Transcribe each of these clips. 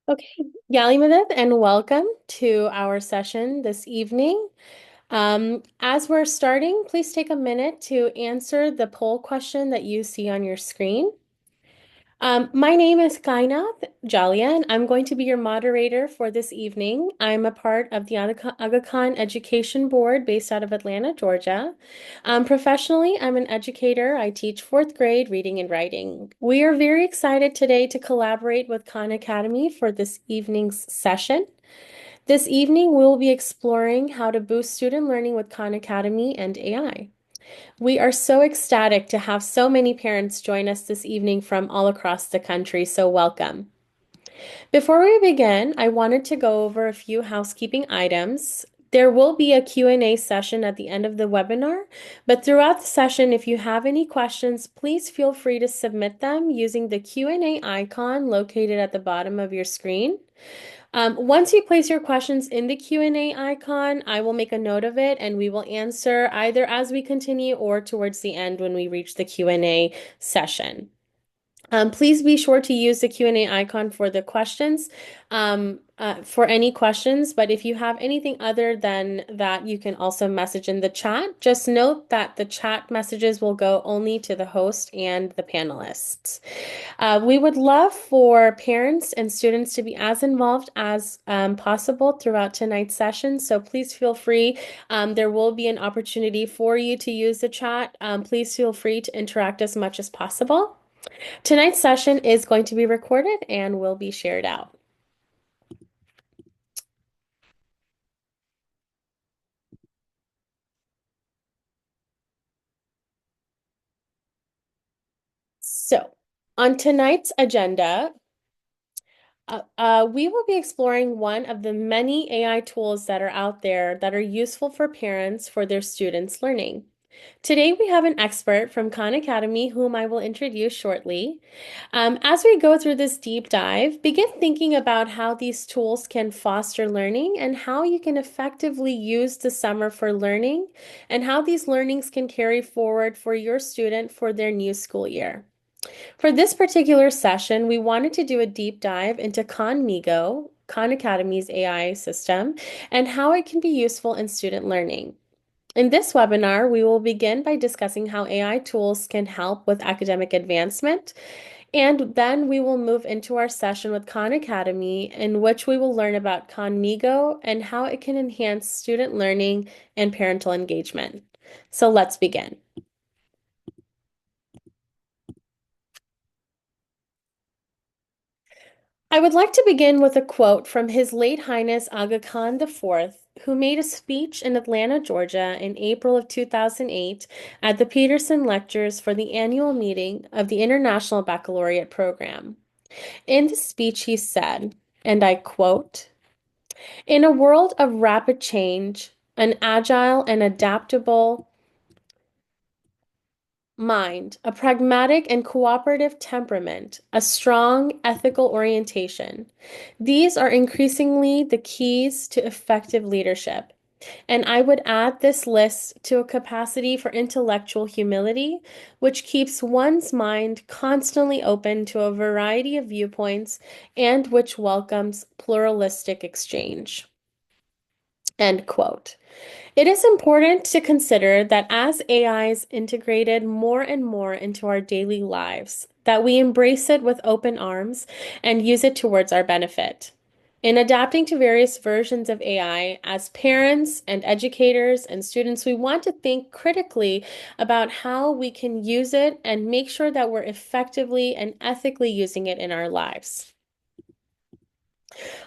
Okay, Yalimadith, and welcome to our session this evening. As we're starting, please take a minute to answer the poll question that you see on your screen. My name is Kainath Jalia, and I'm going to be your moderator for this evening. I'm a part of the Aga Khan Education Board based out of Atlanta, Georgia. Professionally, I'm an educator. I teach fourth grade reading and writing. We are very excited today to collaborate with Khan Academy for this evening's session. This evening, we'll be exploring how to boost student learning with Khan Academy and AI. We are so ecstatic to have so many parents join us this evening from all across the country, so welcome. Before we begin, I wanted to go over a few housekeeping items. There will be a Q&A session at the end of the webinar, but throughout the session, if you have any questions, please feel free to submit them using the Q&A icon located at the bottom of your screen. Once you place your questions in the Q&A icon, I will make a note of it and we will answer either as we continue or towards the end when we reach the Q&A session. Please be sure to use the Q&A icon for the questions, for any questions, but if you have anything other than that, you can also message in the chat. Just note that the chat messages will go only to the host and the panelists. We would love for parents and students to be as involved as possible throughout tonight's session, so please feel free. There will be an opportunity for you to use the chat. Please feel free to interact as much as possible. Tonight's session is going to be recorded and will be shared out. So, on tonight's agenda, we will be exploring one of the many AI tools that are out there that are useful for parents for their students' learning. Today, we have an expert from Khan Academy, whom I will introduce shortly. As we go through this deep dive, begin thinking about how these tools can foster learning and how you can effectively use the summer for learning and how these learnings can carry forward for your student for their new school year. For this particular session, we wanted to do a deep dive into Khanmigo, Khan Academy's AI system, and how it can be useful in student learning. In this webinar, we will begin by discussing how AI tools can help with academic advancement, and then we will move into our session with Khan Academy, in which we will learn about Khanmigo and how it can enhance student learning and parental engagement. So let's begin. I would like to begin with a quote from His Late Highness Aga Khan IV, who made a speech in Atlanta, Georgia in April of 2008 at the Peterson Lectures for the annual meeting of the International Baccalaureate Program. In the speech, he said, and I quote, "In a world of rapid change, an agile and adaptable mind, a pragmatic and cooperative temperament, a strong ethical orientation. These are increasingly the keys to effective leadership. And I would add this list to a capacity for intellectual humility, which keeps one's mind constantly open to a variety of viewpoints and which welcomes pluralistic exchange." End quote. It is important to consider that as AI is integrated more and more into our daily lives, that we embrace it with open arms and use it towards our benefit. In adapting to various versions of AI, as parents and educators and students, we want to think critically about how we can use it and make sure that we're effectively and ethically using it in our lives.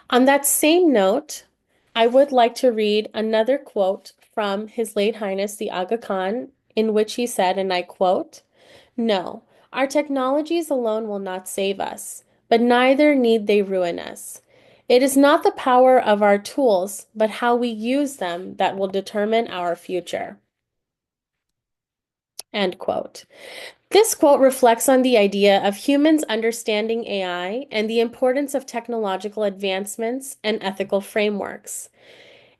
On that same note, I would like to read another quote from His Late Highness the Aga Khan, in which he said, and I quote, "No, our technologies alone will not save us, but neither need they ruin us. It is not the power of our tools, but how we use them that will determine our future." End quote. This quote reflects on the idea of humans understanding AI and the importance of technological advancements and ethical frameworks.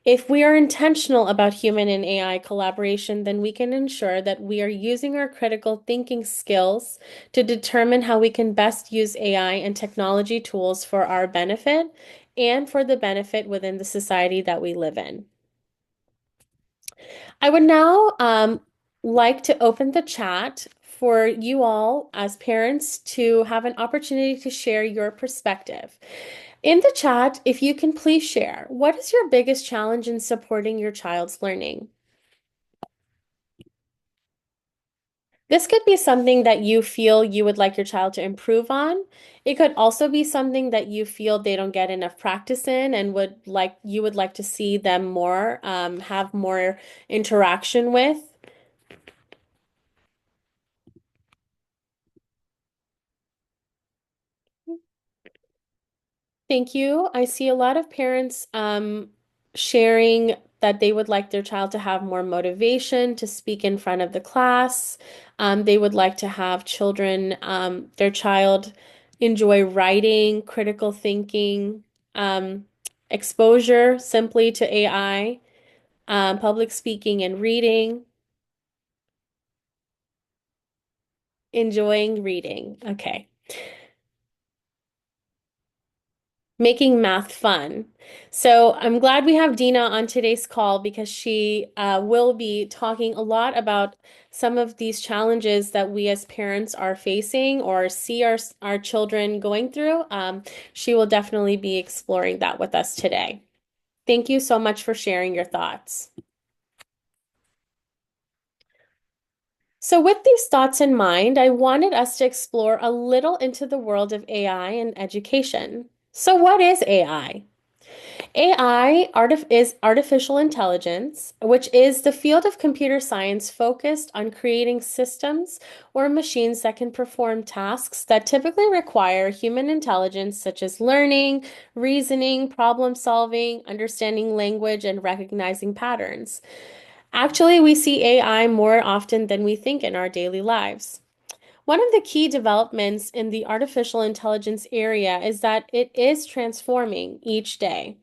If we are intentional about human and AI collaboration, then we can ensure that we are using our critical thinking skills to determine how we can best use AI and technology tools for our benefit and for the benefit within the society that we live in. I would now like to open the chat for you all as parents to have an opportunity to share your perspective. In the chat, if you can please share, what is your biggest challenge in supporting your child's learning? This could be something that you feel you would like your child to improve on. It could also be something that you feel they don't get enough practice in and would like to see them more, have more interaction with. Thank you. I see a lot of parents sharing that they would like their child to have more motivation to speak in front of the class. They would like to have their child enjoy writing, critical thinking, um, exposure simply to AI, public speaking and reading, enjoying reading. Okay. Making math fun. So I'm glad we have Dina on today's call because she will be talking a lot about some of these challenges that we as parents are facing or see our children going through. She will definitely be exploring that with us today. Thank you so much for sharing your thoughts. So, with these thoughts in mind, I wanted us to explore a little into the world of AI and education. So, what is AI? is artificial intelligence, which is the field of computer science focused on creating systems or machines that can perform tasks that typically require human intelligence, such as learning, reasoning, problem solving, understanding language, and recognizing patterns. Actually, we see AI more often than we think in our daily lives. One of the key developments in the artificial intelligence area is that it is transforming each day.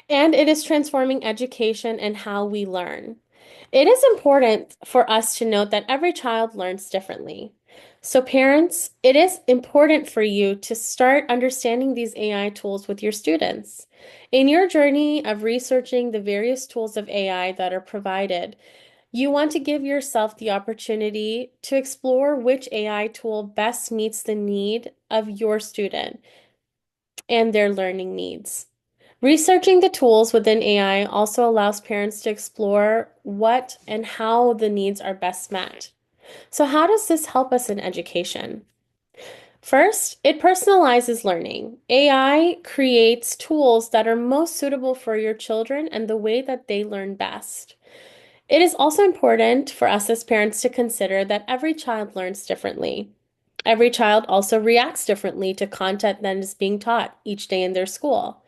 And it is transforming education and how we learn. It is important for us to note that every child learns differently. So, parents, it is important for you to start understanding these AI tools with your students. In your journey of researching the various tools of AI that are provided, you want to give yourself the opportunity to explore which AI tool best meets the need of your student and their learning needs. Researching the tools within AI also allows parents to explore what and how the needs are best met. So, how does this help us in education? First, it personalizes learning. AI creates tools that are most suitable for your children and the way that they learn best. It is also important for us as parents to consider that every child learns differently. Every child also reacts differently to content that is being taught each day in their school.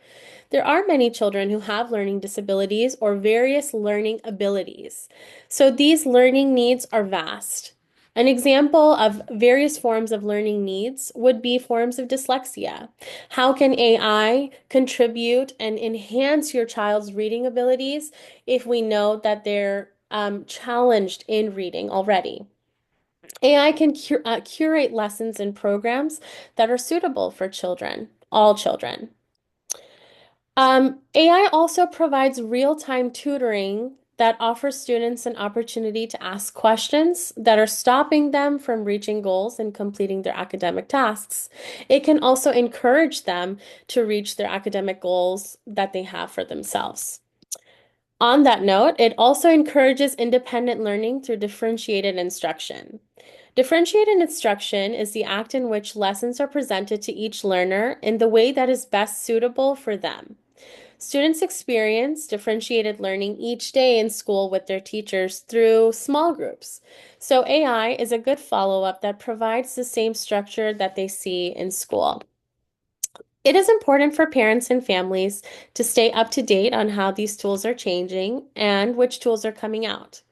There are many children who have learning disabilities or various learning abilities. So these learning needs are vast. An example of various forms of learning needs would be forms of dyslexia. How can AI contribute and enhance your child's reading abilities if we know that they're challenged in reading already? AI can curate lessons and programs that are suitable for children, all children. AI also provides real-time tutoring that offers students an opportunity to ask questions that are stopping them from reaching goals and completing their academic tasks. It can also encourage them to reach their academic goals that they have for themselves. On that note, it also encourages independent learning through differentiated instruction. Differentiated instruction is the act in which lessons are presented to each learner in the way that is best suitable for them. Students experience differentiated learning each day in school with their teachers through small groups. So AI is a good follow-up that provides the same structure that they see in school. It is important for parents and families to stay up to date on how these tools are changing and which tools are coming out.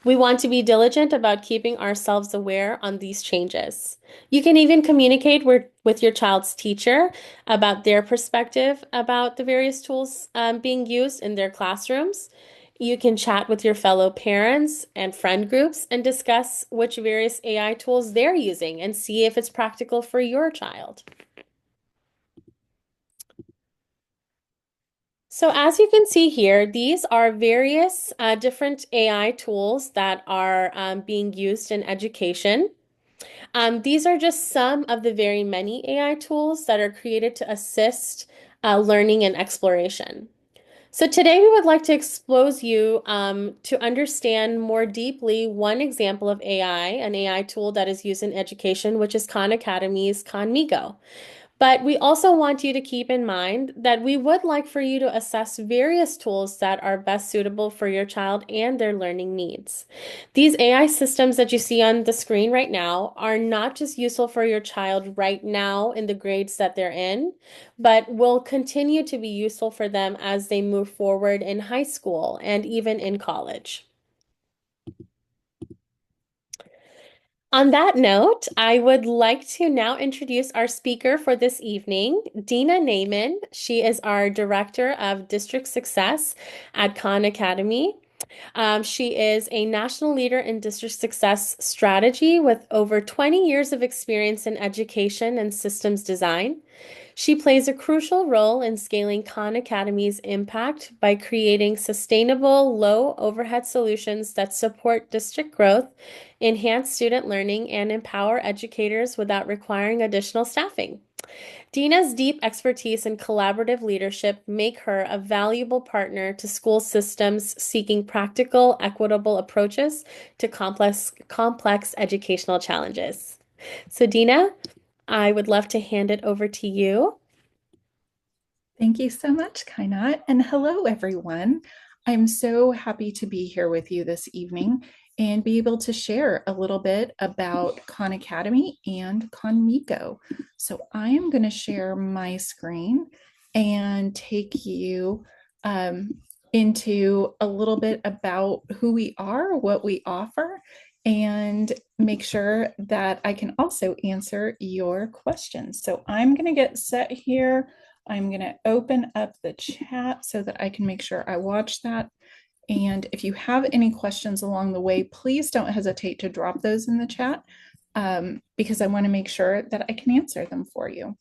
We want to be diligent about keeping ourselves aware on these changes. You can even communicate with your child's teacher about their perspective about the various tools being used in their classrooms. You can chat with your fellow parents and friend groups and discuss which various AI tools they're using and see if it's practical for your child. So as you can see here, these are various different AI tools that are being used in education. These are just some of the very many AI tools that are created to assist learning and exploration. So today we would like to expose you to understand more deeply one example of AI, an AI tool that is used in education, which is Khan Academy's Khanmigo. But we also want you to keep in mind that we would like for you to assess various tools that are best suitable for your child and their learning needs. These AI systems that you see on the screen right now are not just useful for your child right now in the grades that they're in, but will continue to be useful for them as they move forward in high school and even in college. On that note, I would like to now introduce our speaker for this evening, Dina Naiman. She is our Director of District Success at Khan Academy. She is a national leader in district success strategy with over 20 years of experience in education and systems design. She plays a crucial role in scaling Khan Academy's impact by creating sustainable, low overhead solutions that support district growth, enhance student learning, and empower educators without requiring additional staffing. Dina's deep expertise and collaborative leadership make her a valuable partner to school systems seeking practical, equitable approaches to complex educational challenges. So, Dina, I would love to hand it over to you. Thank you so much, Kainat. And hello, everyone. I'm so happy to be here with you this evening and be able to share a little bit about Khan Academy and Khanmigo. So I am going to share my screen and take you um, into a little bit about who we are, what we offer, and make sure that I can also answer your questions. So I'm going to get set here. I'm going to open up the chat so that I can make sure I watch that. And if you have any questions along the way, please don't hesitate to drop those in the chat because I want to make sure that I can answer them for you.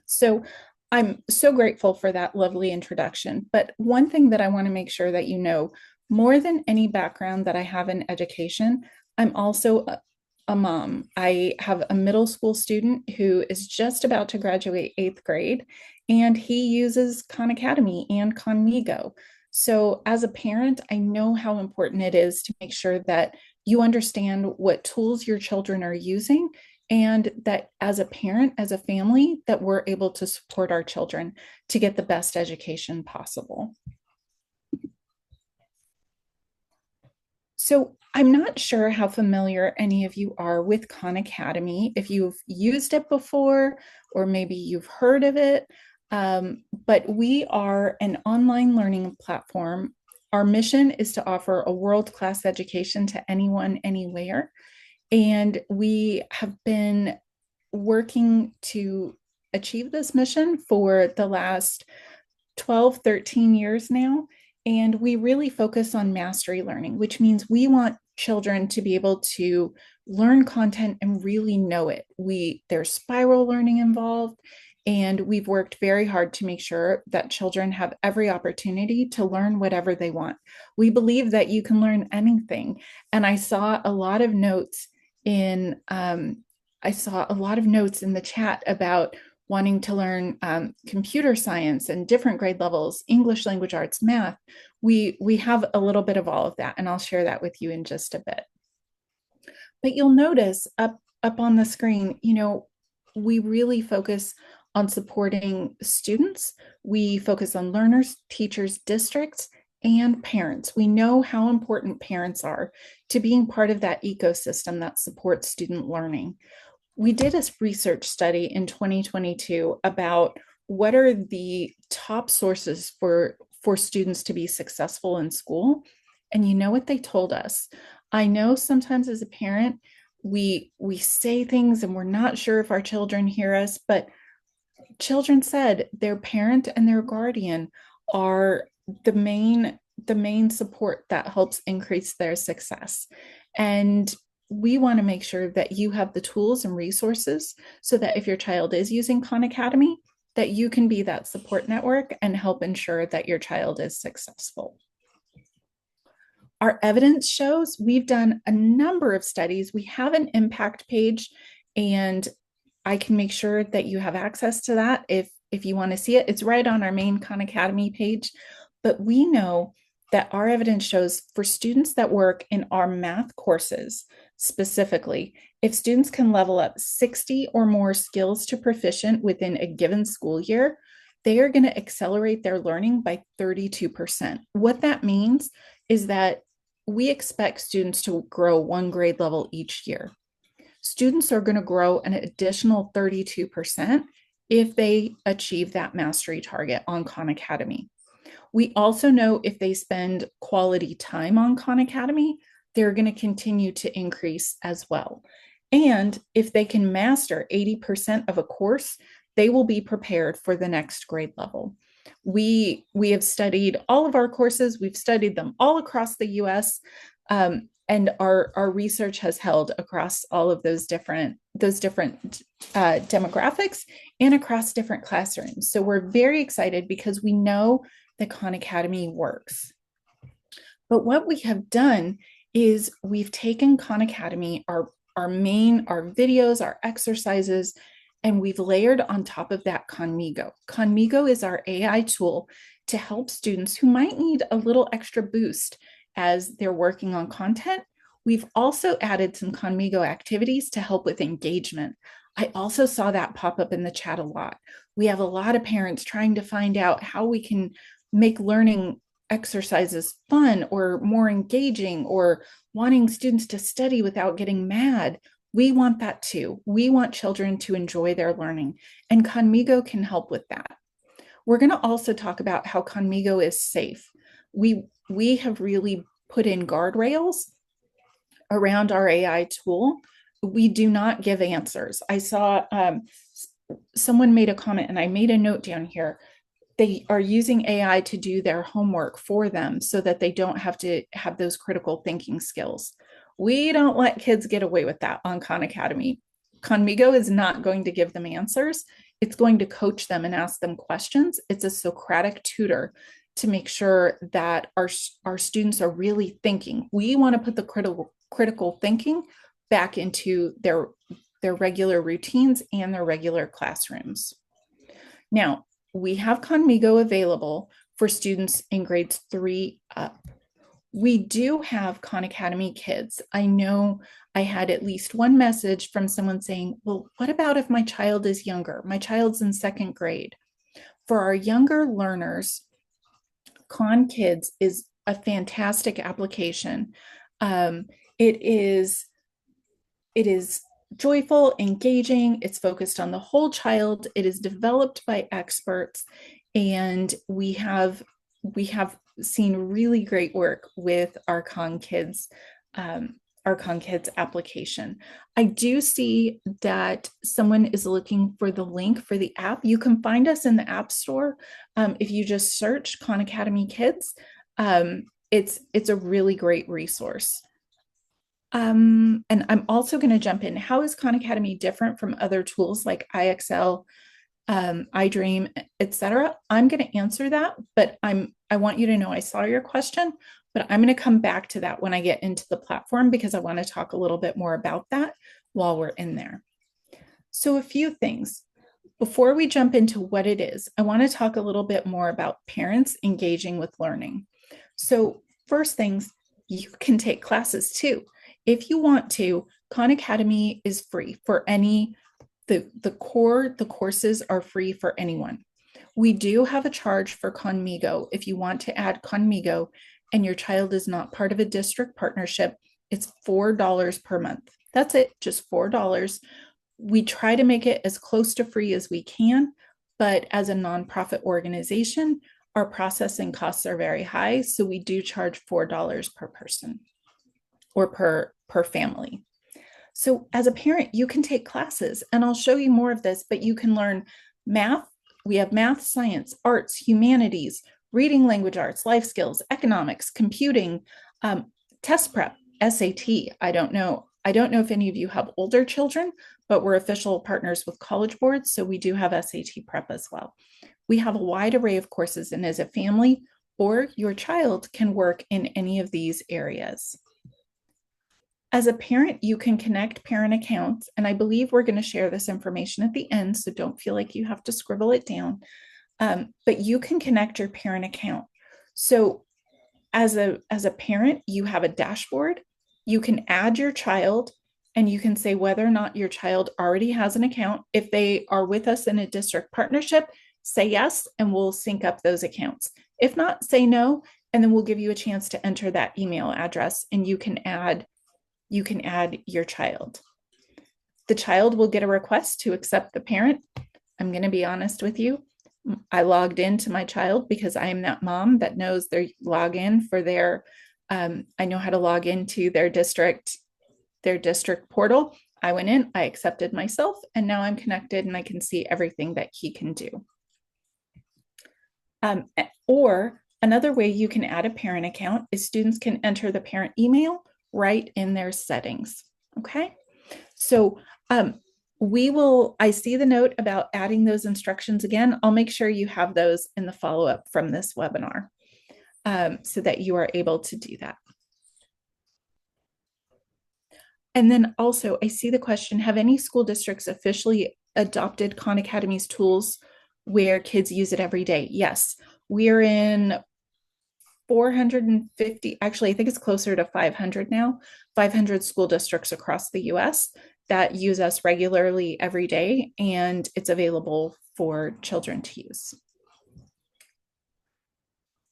So I'm so grateful for that lovely introduction. But one thing that I want to make sure that you know, more than any background that I have in education, I'm also a mom. I have a middle school student who is just about to graduate 8th grade, and he uses Khan Academy and Khanmigo. So as a parent, I know how important it is to make sure that you understand what tools your children are using and that as a parent, as a family, that we're able to support our children to get the best education possible. So I'm not sure how familiar any of you are with Khan Academy, if you've used it before, or maybe you've heard of it, but we are an online learning platform. Our mission is to offer a world-class education to anyone, anywhere. And we have been working to achieve this mission for the last 12, 13 years now. And we really focus on mastery learning, which means we want children to be able to learn content and really know it. There's spiral learning involved, and we've worked very hard to make sure that children have every opportunity to learn whatever they want. We believe that you can learn anything. And I saw a lot of notes in the chat about wanting to learn computer science and different grade levels, English language arts, math. We have a little bit of all of that, and I'll share that with you in just a bit. But you'll notice up on the screen, we really focus on supporting students. We focus on learners, teachers, districts, and parents. We know how important parents are to being part of that ecosystem that supports student learning. We did a research study in 2022 about what are the top sources for students to be successful in school. And you know what they told us? I know sometimes as a parent, we say things and we're not sure if our children hear us, but children said their parent and their guardian are the main support that helps increase their success. And we want to make sure that you have the tools and resources so that if your child is using Khan Academy, that you can be that support network and help ensure that your child is successful. Our evidence shows we've done a number of studies. We have an impact page, and I can make sure that you have access to that if you want to see it. It's right on our main Khan Academy page. But we know that our evidence shows for students that work in our math courses specifically, if students can level up 60 or more skills to proficient within a given school year, they are going to accelerate their learning by 32%. What that means is that we expect students to grow one grade level each year. Students are going to grow an additional 32% if they achieve that mastery target on Khan Academy. We also know if they spend quality time on Khan Academy, they're going to continue to increase as well. And if they can master 80% of a course, they will be prepared for the next grade level. We have studied all of our courses. We've studied them all across the US. And our research has held across all of those different demographics and across different classrooms. So we're very excited because we know that Khan Academy works. But what we have done is we've taken Khan Academy, our videos, our exercises, and we've layered on top of that Khanmigo. Khanmigo is our AI tool to help students who might need a little extra boost as they're working on content. We've also added some Khanmigo activities to help with engagement. I also saw that pop up in the chat a lot. We have a lot of parents trying to find out how we can make learning exercises fun or more engaging, or wanting students to study without getting mad. We want that too. We want children to enjoy their learning, and Khanmigo can help with that. We're going to also talk about how Khanmigo is safe. We have really put in guardrails around our AI tool. We do not give answers. I saw someone made a comment, and I made a note down here. They are using AI to do their homework for them so that they don't have to have those critical thinking skills. We don't let kids get away with that on Khan Academy. Khanmigo is not going to give them answers. It's going to coach them and ask them questions. It's a Socratic tutor to make sure that our students are really thinking. We want to put the critical thinking back into their regular routines and their regular classrooms. Now, we have Khanmigo available for students in grades 3 up. We do have Khan Academy Kids. I know I had at least one message from someone saying, well, what about if my child is younger? My child's in 2nd grade. For our younger learners, Khan Kids is a fantastic application. It is joyful, engaging. It's focused on the whole child. It is developed by experts, and we have seen really great work with our Khan Kids application. I do see that someone is looking for the link for the app. You can find us in the App Store if you just search Khan Academy Kids. It's a really great resource. And I'm also going to jump in. How is Khan Academy different from other tools like IXL, iDream, etc.? I'm going to answer that, but I want you to know I saw your question, but I'm going to come back to that when I get into the platform, because I want to talk a little bit more about that while we're in there. So a few things. Before we jump into what it is, I want to talk a little bit more about parents engaging with learning. So first things, you can take classes too. If you want to, Khan Academy is free for any, the courses are free for anyone. We do have a charge for Khanmigo. If you want to add Khanmigo and your child is not part of a district partnership, it's $4 per month. That's it, just $4. We try to make it as close to free as we can, but as a nonprofit organization, Our processing costs are very high, so we do charge $4 per person or per family. So as a parent, you can take classes, and I'll show you more of this, but you can learn math. We have math, science, arts, humanities, reading language arts, life skills, economics, computing, test prep, SAT. I don't know if any of you have older children, but we're official partners with College Board, so we do have SAT prep as well. We have a wide array of courses, and as a family or your child can work in any of these areas. As a parent, you can connect parent accounts, and I believe we're going to share this information at the end, so don't feel like you have to scribble it down. But you can connect your parent account. So as a parent, you have a dashboard. You can add your child, and you can say whether or not your child already has an account. If they are with us in a district partnership, say yes, and we'll sync up those accounts. If not, say no, and then we'll give you a chance to enter that email address, and you can add your child. The child will get a request to accept the parent. I'm going to be honest with you. I logged into my child because I am that mom that knows their login for their, I know how to log into their district portal. I went in, I accepted myself, and now I'm connected and I can see everything that he can do. Or another way you can add a parent account is students can enter the parent email right in their settings. Okay. So I see the note about adding those instructions again. I'll make sure you have those in the follow-up from this webinar so that you are able to do that. And then also I see the question, have any school districts officially adopted Khan Academy's tools where kids use it every day? Yes, we're in 450, actually, I think it's closer to 500 now, 500 school districts across the US that use us regularly every day, and it's available for children to use.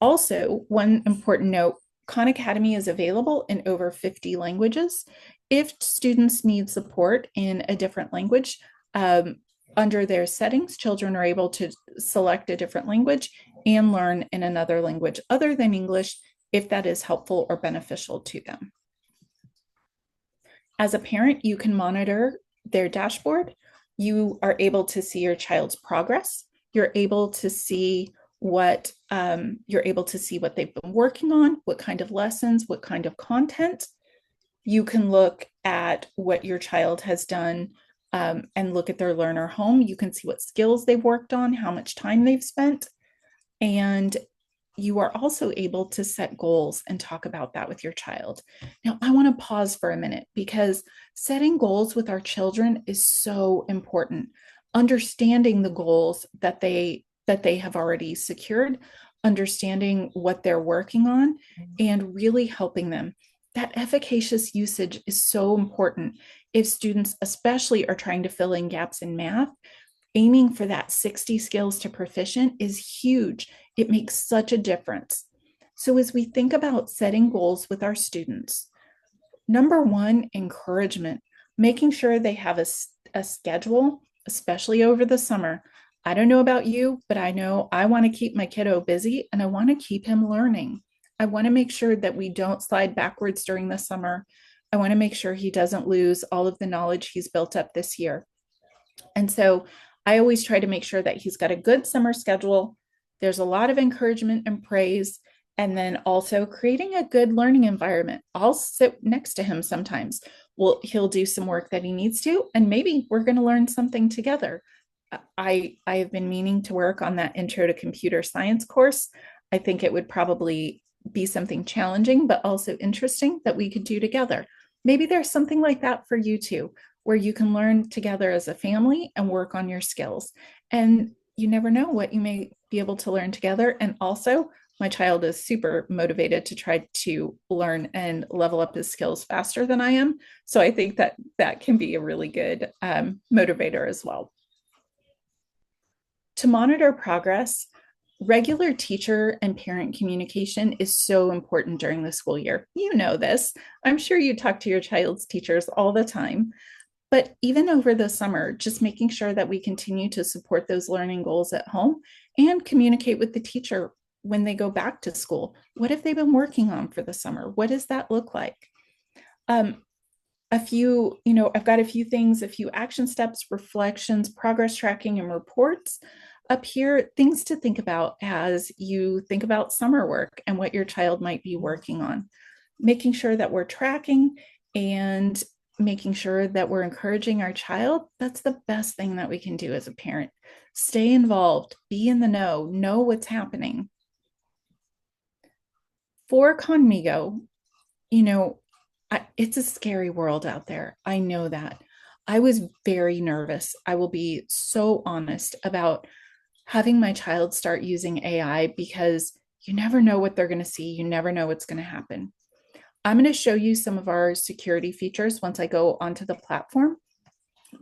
Also, one important note, Khan Academy is available in over 50 languages. If students need support in a different language, under their settings, children are able to select a different language and learn in another language other than English if that is helpful or beneficial to them. As a parent, you can monitor their dashboard. You are able to see your child's progress. You're able to see what they've been working on, what kind of lessons, what kind of content. You can look at what your child has done and look at their learner home. You can see what skills they've worked on, how much time they've spent. And you are also able to set goals and talk about that with your child. Now, I want to pause for a minute because setting goals with our children is so important. Understanding the goals that they have already secured, understanding what they're working on, and really helping them. That efficacious usage is so important if students especially are trying to fill in gaps in math. Aiming for that 60 skills to proficient is huge. It makes such a difference. So as we think about setting goals with our students, number one, encouragement, making sure they have a schedule, especially over the summer. I don't know about you, but I know I want to keep my kiddo busy and I want to keep him learning. I want to make sure that we don't slide backwards during the summer. I want to make sure he doesn't lose all of the knowledge he's built up this year. And so I always try to make sure that he's got a good summer schedule. There's a lot of encouragement and praise, and then also creating a good learning environment. I'll sit next to him sometimes. Well, he'll do some work that he needs to, and maybe we're going to learn something together. I have been meaning to work on that intro to computer science course. I think it would probably be something challenging, but also interesting that we could do together. Maybe there's something like that for you too, where you can learn together as a family and work on your skills. And you never know what you may be able to learn together. And also, my child is super motivated to try to learn and level up his skills faster than I am. So I think that that can be a really good motivator as well. To monitor progress, regular teacher and parent communication is so important during the school year. You know this. I'm sure you talk to your child's teachers all the time. But even over the summer, just making sure that we continue to support those learning goals at home and communicate with the teacher when they go back to school? What have they been working on for the summer? What does that look like? Um, I've got a few things, a few action steps, reflections, progress tracking, and reports up here, things to think about as you think about summer work and what your child might be working on. Making sure that we're tracking and making sure that we're encouraging our child. That's the best thing that we can do as a parent. Stay involved, be in the know what's happening. For Khanmigo, you know, it's a scary world out there. I know that. I was very nervous. I will be so honest about having my child start using AI because you never know what they're going to see. You never know what's going to happen. I'm going to show you some of our security features once I go onto the platform,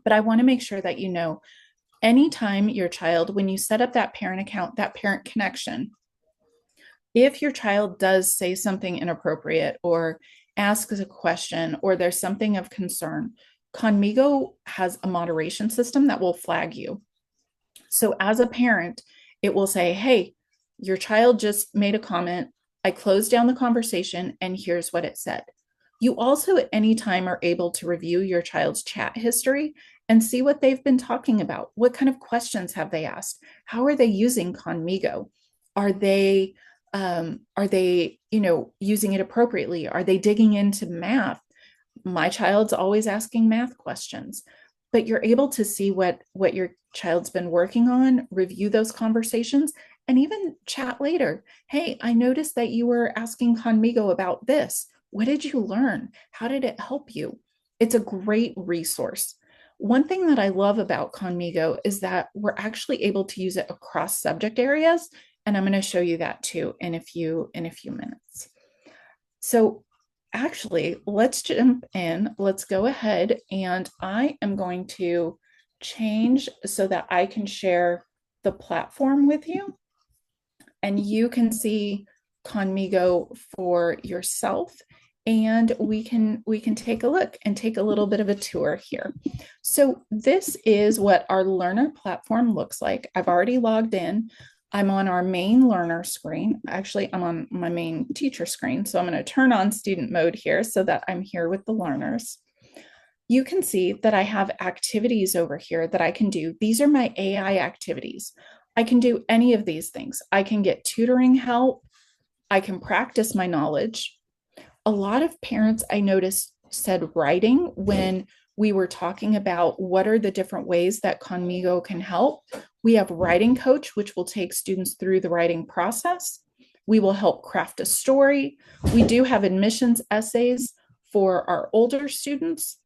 but I want to make sure that you know anytime your child, when you set up that parent account, that parent connection, if your child does say something inappropriate or asks a question or there's something of concern, Conmigo has a moderation system that will flag you. So as a parent, it will say, hey, your child just made a comment. I closed down the conversation and here's what it said. You also at any time are able to review your child's chat history and see what they've been talking about. What kind of questions have they asked? How are they using Conmigo? Are they using it appropriately? Are they digging into math? My child's always asking math questions, but you're able to see what your child's been working on, review those conversations, and even chat later. Hey, I noticed that you were asking Conmigo about this. What did you learn? How did it help you? It's a great resource. One thing that I love about Conmigo is that we're actually able to use it across subject areas, and I'm going to show you that too in a few minutes. So actually, let's jump in. Let's go ahead, and I am going to change so that I can share the platform with you and you can see Conmigo for yourself, and we can take a look and take a little bit of a tour here. So this is what our learner platform looks like. I've already logged in. I'm on our main learner screen. Actually, I'm on my main teacher screen. So I'm going to turn on student mode here so that I'm here with the learners. You can see that I have activities over here that I can do. These are my AI activities. I can do any of these things. I can get tutoring help. I can practice my knowledge. A lot of parents I noticed said writing when we were talking about what are the different ways that Conmigo can help. We have writing coach, which will take students through the writing process. We will help craft a story. We do have admissions essays for our older students.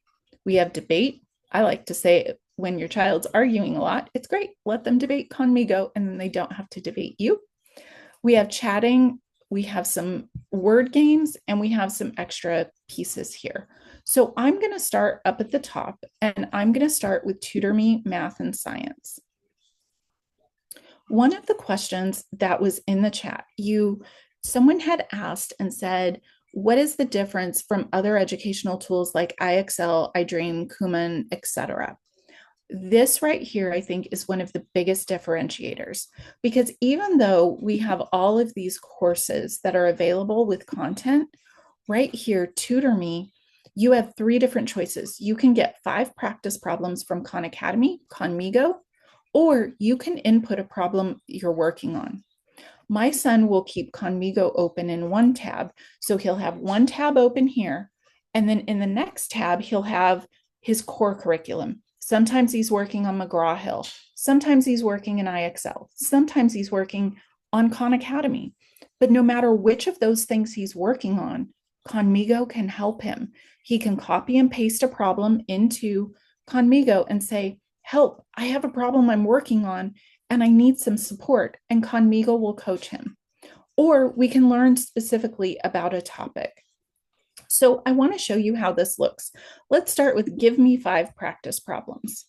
We have debate. I like to say when your child's arguing a lot, it's great. Let them debate Conmigo and then they don't have to debate you. We have chatting. We have some word games and we have some extra pieces here. So I'm going to start up at the top and I'm going to start with Tutor Me Math and Science. One of the questions that was in the chat, someone had asked and said, what is the difference from other educational tools like IXL, iDream, Kuman, etc.? This right here, I think, is one of the biggest differentiators because even though we have all of these courses that are available with content, right here, Tutor Me, you have 3 different choices. You can get 5 practice problems from Khan Academy, Khanmigo, or you can input a problem you're working on. My son will keep Khanmigo open in one tab. So he'll have one tab open here. And then in the next tab, he'll have his core curriculum. Sometimes he's working on McGraw-Hill. Sometimes he's working in IXL. Sometimes he's working on Khan Academy. But no matter which of those things he's working on, Khanmigo can help him. He can copy and paste a problem into Khanmigo and say, help, I have a problem I'm working on and I need some support, and Khanmigo will coach him. Or we can learn specifically about a topic. So I want to show you how this looks. Let's start with give me 5 practice problems.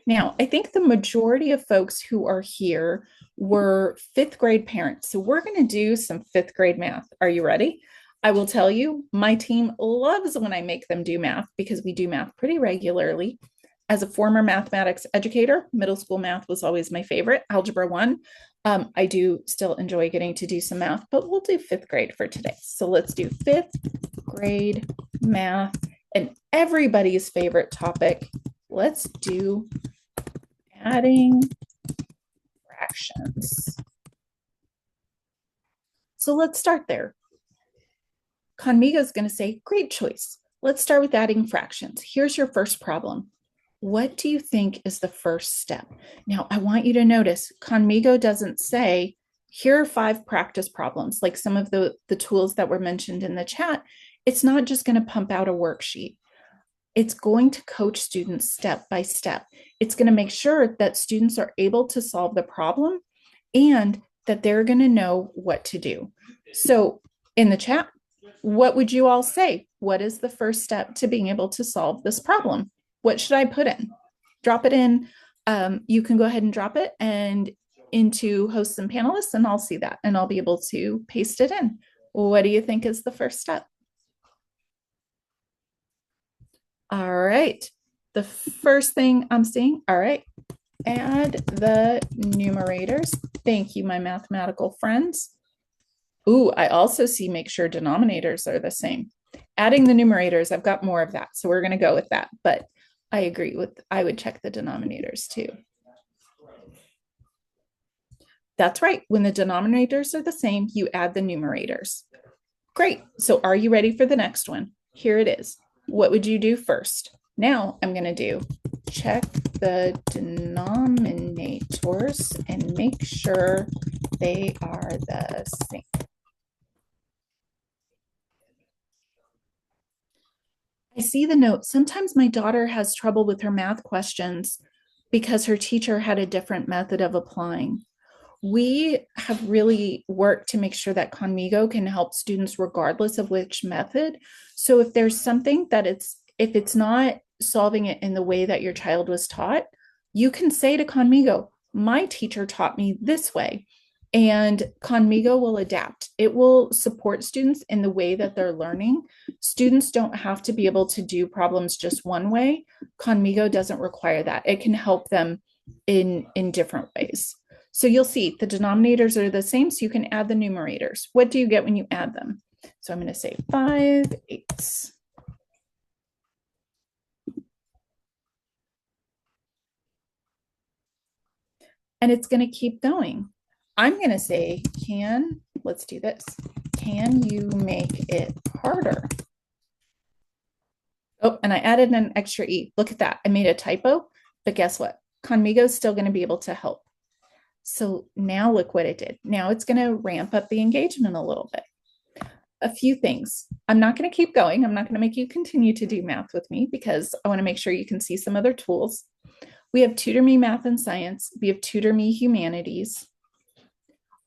Now, I think the majority of folks who are here were 5th grade parents. So we're going to do some 5th grade math. Are you ready? I will tell you, my team loves when I make them do math because we do math pretty regularly. As a former mathematics educator, middle school math was always my favorite. Algebra 1, I do still enjoy getting to do some math, but we'll do fifth grade for today. So let's do fifth grade math and everybody's favorite topic. Let's do adding fractions. So let's start there. Khanmigo is going to say, great choice. Let's start with adding fractions. Here's your first problem. What do you think is the first step? Now, I want you to notice Khanmigo doesn't say, here are 5 practice problems, like some of the tools that were mentioned in the chat. It's not just going to pump out a worksheet. It's going to coach students step by step. It's going to make sure that students are able to solve the problem and that they're going to know what to do. So in the chat, what would you all say? What is the first step to being able to solve this problem? What should I put in? Drop it in. You can go ahead and drop it and into hosts and panelists, and I'll see that and I'll be able to paste it in. What do you think is the first step? All right. The first thing I'm seeing, all right, add the numerators. Thank you, my mathematical friends. Ooh, I also see make sure denominators are the same. Adding the numerators, I've got more of that, so we're going to go with that. But I agree with, I would check the denominators too. That's right. When the denominators are the same, you add the numerators. Great. So are you ready for the next one? Here it is. What would you do first? Now I'm going to do check the denominators and make sure they are the same. I see the note. Sometimes my daughter has trouble with her math questions because her teacher had a different method of applying. We have really worked to make sure that Khanmigo can help students regardless of which method. So if there's something that if it's not solving it in the way that your child was taught, you can say to Khanmigo, my teacher taught me this way. And Khanmigo will adapt. It will support students in the way that they're learning. Students don't have to be able to do problems just one way. Khanmigo doesn't require that. It can help them in different ways. So you'll see the denominators are the same, so you can add the numerators. What do you get when you add them? So I'm going to say 5/8. And it's going to keep going. I'm going to say, let's do this. Can you make it harder? Oh, and I added an extra E. Look at that. I made a typo, but guess what? Khanmigo is still going to be able to help. So now look what it did. Now it's going to ramp up the engagement a little bit. A few things. I'm not going to keep going. I'm not going to make you continue to do math with me because I want to make sure you can see some other tools. We have Tutor Me Math and Science. We have Tutor Me Humanities.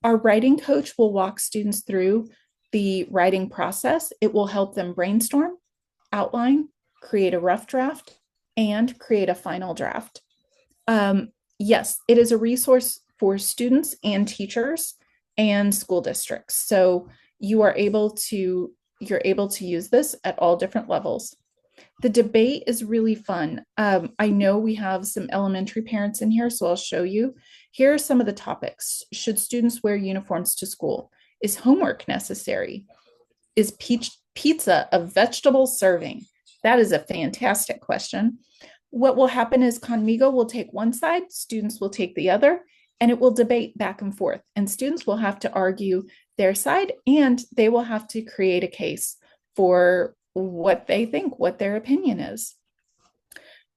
Our writing coach will walk students through the writing process. It will help them brainstorm, outline, create a rough draft, and create a final draft. Yes, it is a resource for students and teachers and school districts. So you're able to use this at all different levels. The debate is really fun. I know we have some elementary parents in here, so I'll show you. Here are some of the topics. Should students wear uniforms to school? Is homework necessary? Is pizza a vegetable serving? That is a fantastic question. What will happen is Khanmigo will take one side, students will take the other, and it will debate back and forth. And students will have to argue their side, and they will have to create a case for what they think, what their opinion is.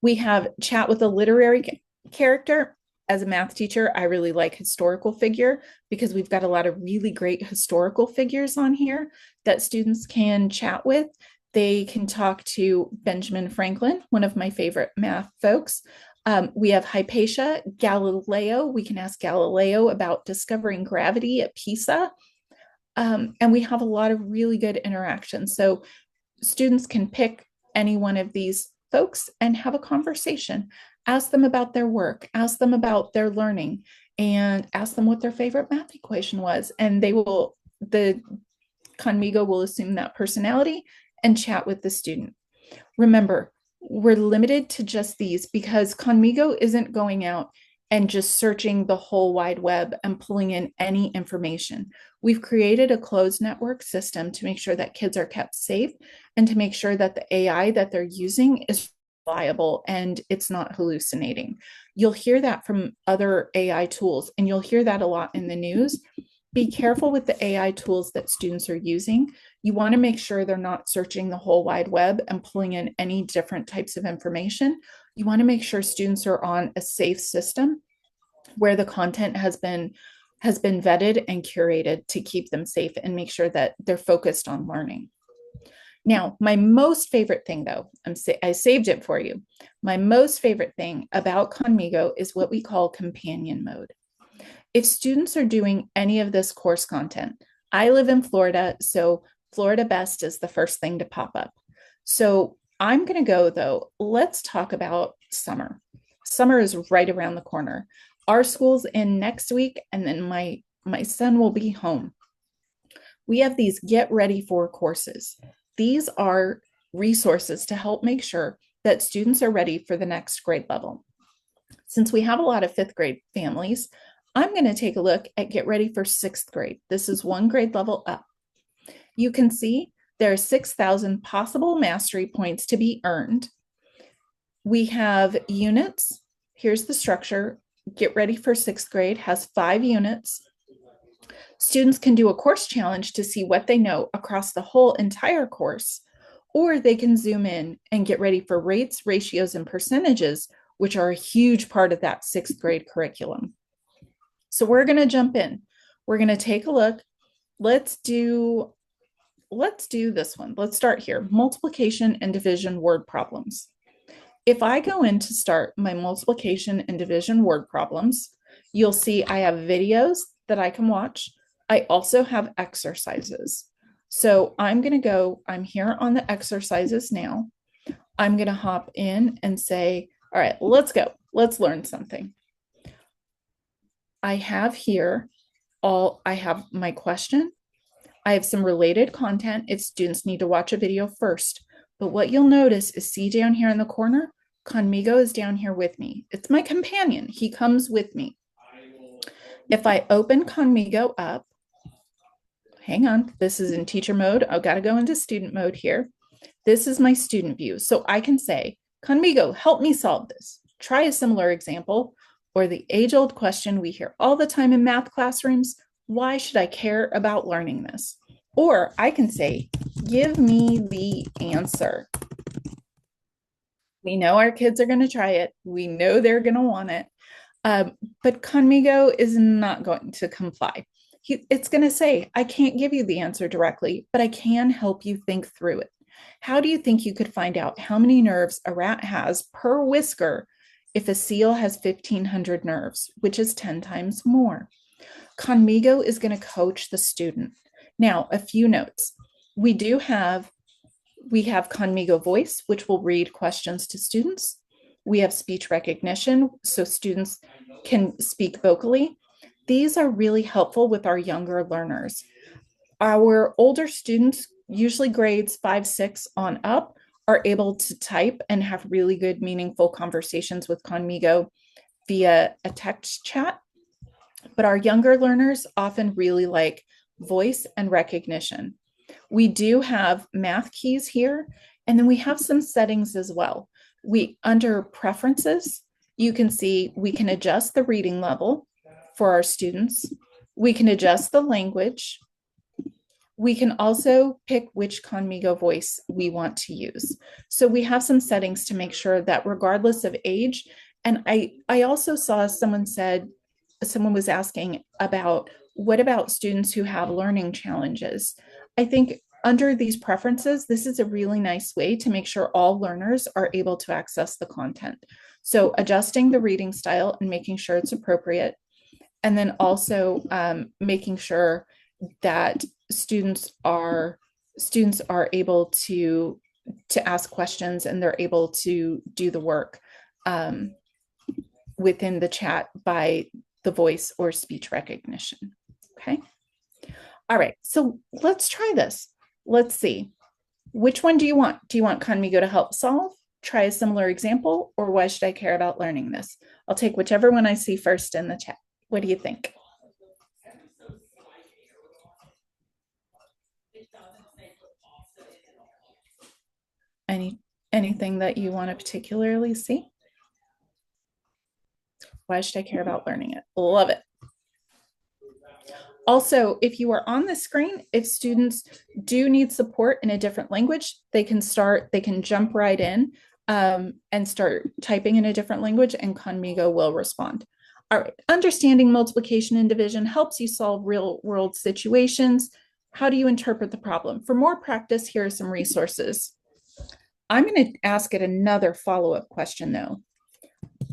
We have chat with a literary character. As a math teacher, I really like historical figure because we've got a lot of really great historical figures on here that students can chat with. They can talk to Benjamin Franklin, one of my favorite math folks. We have Hypatia, Galileo. We can ask Galileo about discovering gravity at Pisa. And we have a lot of really good interactions. So students can pick any one of these folks and have a conversation. Ask them about their work, ask them about their learning, and ask them what their favorite math equation was. And the Khanmigo will assume that personality and chat with the student. Remember, we're limited to just these because Khanmigo isn't going out and just searching the whole wide web and pulling in any information. We've created a closed network system to make sure that kids are kept safe and to make sure that the AI that they're using is reliable and it's not hallucinating. You'll hear that from other AI tools, and you'll hear that a lot in the news. Be careful with the AI tools that students are using. You want to make sure they're not searching the whole wide web and pulling in any different types of information. You want to make sure students are on a safe system where the content has been vetted and curated to keep them safe and make sure that they're focused on learning. Now, my most favorite thing, though, I saved it for you. My most favorite thing about Khanmigo is what we call companion mode. If students are doing any of this course content, I live in Florida, so Florida Best is the first thing to pop up. So I'm going to go, though, let's talk about summer. Summer is right around the corner. Our school's in next week, and then my son will be home. We have these get ready for courses. These are resources to help make sure that students are ready for the next grade level. Since we have a lot of fifth grade families, I'm going to take a look at get ready for sixth grade. This is one grade level up. You can see there are 6,000 possible mastery points to be earned. We have units. Here's the structure. Get ready for sixth grade has 5 units. Students can do a course challenge to see what they know across the whole entire course, or they can zoom in and get ready for rates, ratios, and percentages, which are a huge part of that sixth grade curriculum. So we're going to jump in. We're going to take a look. Let's do this one. Let's start here. Multiplication and division word problems. If I go in to start my multiplication and division word problems, you'll see I have videos that I can watch. I also have exercises. So I'm here on the exercises now. I'm going to hop in and say, all right, let's go. Let's learn something. I have my question. I have some related content if students need to watch a video first. But what you'll notice is, see down here in the corner, Khanmigo is down here with me. It's my companion. He comes with me. If I open Khanmigo up, hang on, this is in teacher mode. I've got to go into student mode here. This is my student view. So I can say, Khanmigo, help me solve this. Try a similar example, or the age-old question we hear all the time in math classrooms, why should I care about learning this? Or I can say, give me the answer. We know our kids are going to try it. We know they're going to want it. But Khanmigo is not going to comply. It's going to say, I can't give you the answer directly, but I can help you think through it. How do you think you could find out how many nerves a rat has per whisker if a seal has 1,500 nerves, which is 10 times more? Khanmigo is going to coach the student. Now, a few notes. We have Khanmigo Voice, which will read questions to students. We have speech recognition, so students can speak vocally. These are really helpful with our younger learners. Our older students, usually grades 5, 6 on up, are able to type and have really good, meaningful conversations with Khanmigo via a text chat. But our younger learners often really like voice and recognition. We do have math keys here, and then we have some settings as well. Under preferences, you can see we can adjust the reading level for our students. We can adjust the language. We can also pick which Khanmigo voice we want to use. So we have some settings to make sure that regardless of age, and I also saw someone was asking about, what about students who have learning challenges? I think under these preferences, this is a really nice way to make sure all learners are able to access the content. So adjusting the reading style and making sure it's appropriate. And then also making sure that students are able to ask questions and they're able to do the work within the chat by the voice or speech recognition. Okay. All right. So let's try this. Let's see. Which one do you want? Do you want Khanmigo to help solve, try a similar example, or why should I care about learning this? I'll take whichever one I see first in the chat. What do you think? Any anything that you want to particularly see? Why should I care about learning it? Love it. Also, if you are on the screen, if students do need support in a different language, they can jump right in and start typing in a different language, and Khanmigo will respond. All right, understanding multiplication and division helps you solve real world situations. How do you interpret the problem? For more practice, here are some resources. I'm going to ask it another follow-up question though.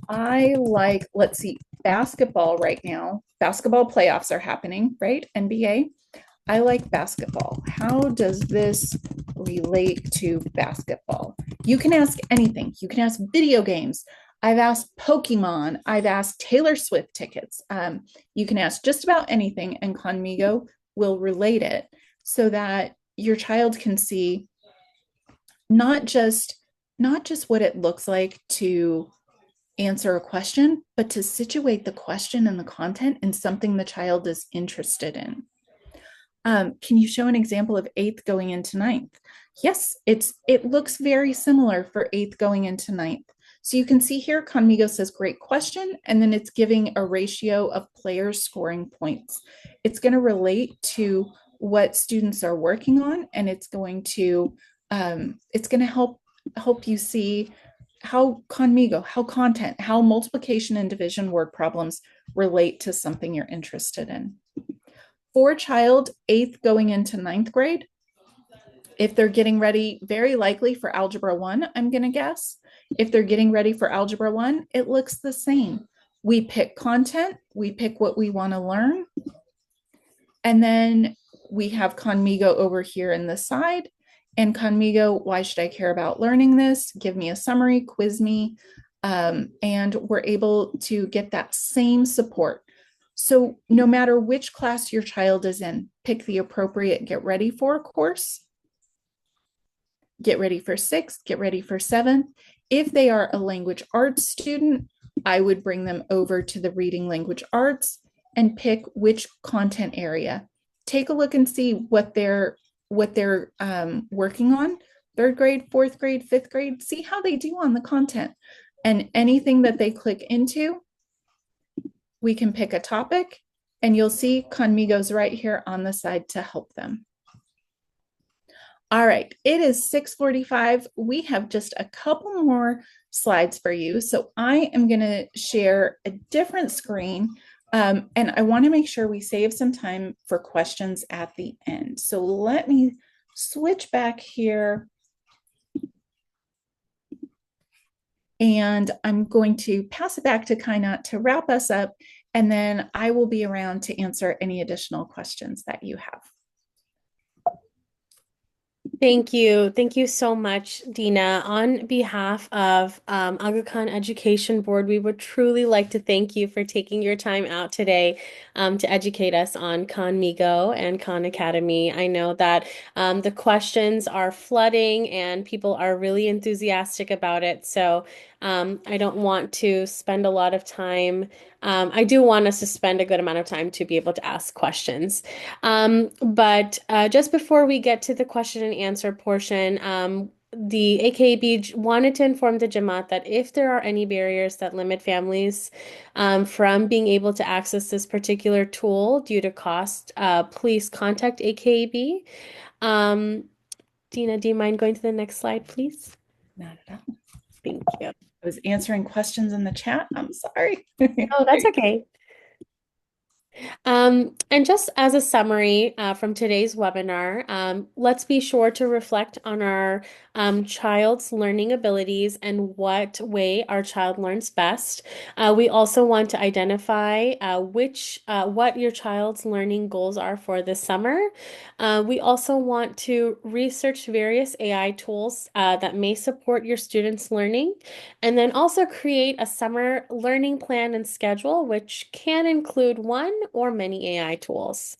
I like, let's see, basketball right now. Basketball playoffs are happening, right? NBA. I like basketball. How does this relate to basketball? You can ask anything. You can ask video games. I've asked Pokemon. I've asked Taylor Swift tickets. You can ask just about anything, and Khanmigo will relate it so that your child can see not just what it looks like to answer a question, but to situate the question and the content in something the child is interested in. Can you show an example of eighth going into ninth? Yes, it looks very similar for eighth going into ninth. So you can see here, Khanmigo says, great question, and then it's giving a ratio of players scoring points. It's going to relate to what students are working on, and it's going to help you see how Khanmigo, how content, how multiplication and division word problems relate to something you're interested in. For child eighth going into ninth grade, if they're getting ready, very likely for Algebra 1, I'm going to guess. If they're getting ready for Algebra 1, it looks the same. We pick content, we pick what we want to learn, and then we have Khanmigo over here in the side. And Khanmigo, why should I care about learning this? Give me a summary, quiz me, and we're able to get that same support. So no matter which class your child is in, pick the appropriate get ready for course. Get ready for sixth, get ready for seventh. If they are a language arts student, I would bring them over to the reading language arts and pick which content area. Take a look and see what they're working on. Third grade, fourth grade, fifth grade, see how they do on the content. And anything that they click into, we can pick a topic, and you'll see Khanmigo's right here on the side to help them. All right, it is 6:45. We have just a couple more slides for you. So I am going to share a different screen, and I want to make sure we save some time for questions at the end. So let me switch back here. And I'm going to pass it back to Kainat to wrap us up, and then I will be around to answer any additional questions that you have. Thank you. Thank you so much, Dina. On behalf of Aga Khan Education Board, we would truly like to thank you for taking your time out today to educate us on Khanmigo and Khan Academy. I know that the questions are flooding and people are really enthusiastic about it. So I don't want to spend a lot of time. I do want us to spend a good amount of time to be able to ask questions. But just before we get to the question and answer portion, the AKB wanted to inform the Jamaat that if there are any barriers that limit families from being able to access this particular tool due to cost, please contact AKB. Dina, do you mind going to the next slide, please? Not at all. Thank you. I was answering questions in the chat. I'm sorry. Oh, that's okay. And just as a summary from today's webinar, let's be sure to reflect on our child's learning abilities and what way our child learns best. We also want to identify what your child's learning goals are for this summer. We also want to research various AI tools that may support your students' learning, and then also create a summer learning plan and schedule, which can include one or many AI tools.